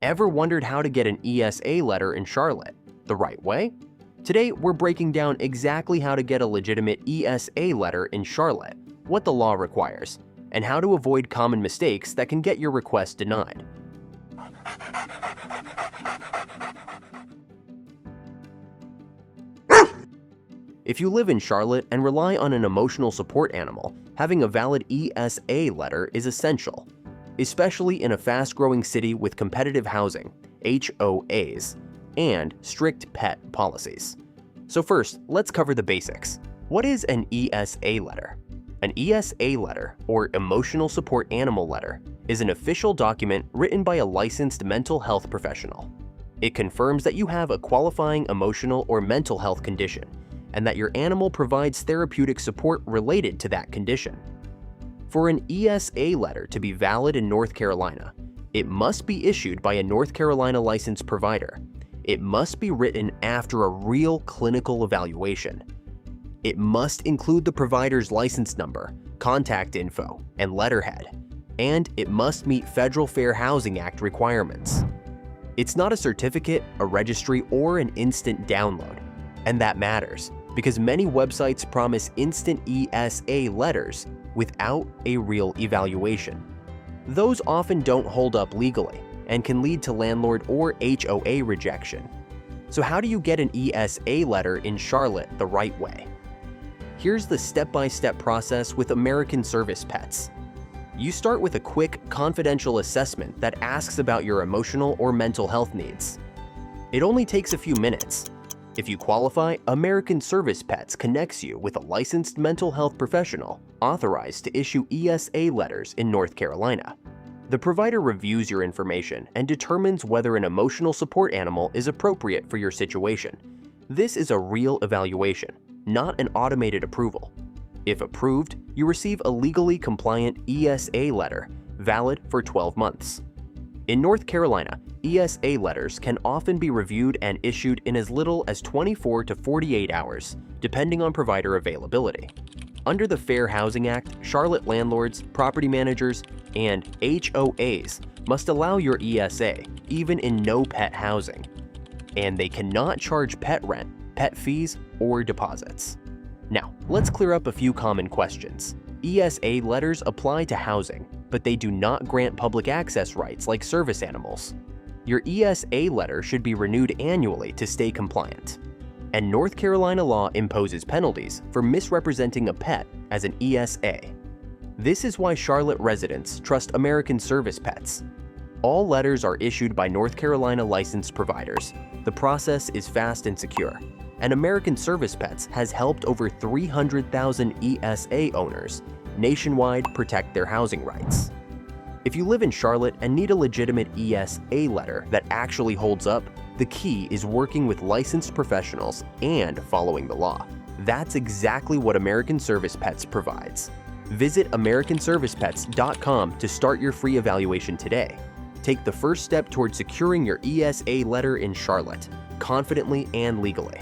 Ever wondered how to get an ESA letter in Charlotte the right way? Today, we're breaking down exactly how to get a legitimate ESA letter in Charlotte, what the law requires, and how to avoid common mistakes that can get your request denied. If you live in Charlotte and rely on an emotional support animal, having a valid ESA letter is essential, especially in a fast-growing city with competitive housing, HOAs, and strict pet policies. So first, let's cover the basics. What is an ESA letter? An ESA letter, or Emotional Support Animal Letter, is an official document written by a licensed mental health professional. It confirms that you have a qualifying emotional or mental health condition, and that your animal provides therapeutic support related to that condition. For an ESA letter to be valid in North Carolina, it must be issued by a North Carolina licensed provider. It must be written after a real clinical evaluation. It must include the provider's license number, contact info, and letterhead, and it must meet Federal Fair Housing Act requirements. It's not a certificate, a registry, or an instant download, and that matters because many websites promise instant ESA letters without a real evaluation. Those often don't hold up legally and can lead to landlord or HOA rejection. So how do you get an ESA letter in Charlotte the right way? Here's the step-by-step process with American Service Pets. You start with a quick, confidential assessment that asks about your emotional or mental health needs. It only takes a few minutes. If you qualify, American Service Pets connects you with a licensed mental health professional authorized to issue ESA letters in North Carolina. The provider reviews your information and determines whether an emotional support animal is appropriate for your situation. This is a real evaluation, not an automated approval. If approved, you receive a legally compliant ESA letter, valid for 12 months. In North Carolina, ESA letters can often be reviewed and issued in as little as 24 to 48 hours, depending on provider availability. Under the Fair Housing Act, Charlotte landlords, property managers, and HOAs must allow your ESA, even in no-pet housing. And they cannot charge pet rent, pet fees, or deposits. Now, let's clear up a few common questions. ESA letters apply to housing, but they do not grant public access rights like service animals. Your ESA letter should be renewed annually to stay compliant. And North Carolina law imposes penalties for misrepresenting a pet as an ESA. This is why Charlotte residents trust American Service Pets. All letters are issued by North Carolina licensed providers. The process is fast and secure, and American Service Pets has helped over 300,000 ESA owners nationwide protect their housing rights. If you live in Charlotte and need a legitimate ESA letter that actually holds up, the key is working with licensed professionals and following the law. That's exactly what American Service Pets provides. Visit AmericanServicePets.com to start your free evaluation today. Take the first step toward securing your ESA letter in Charlotte, confidently and legally.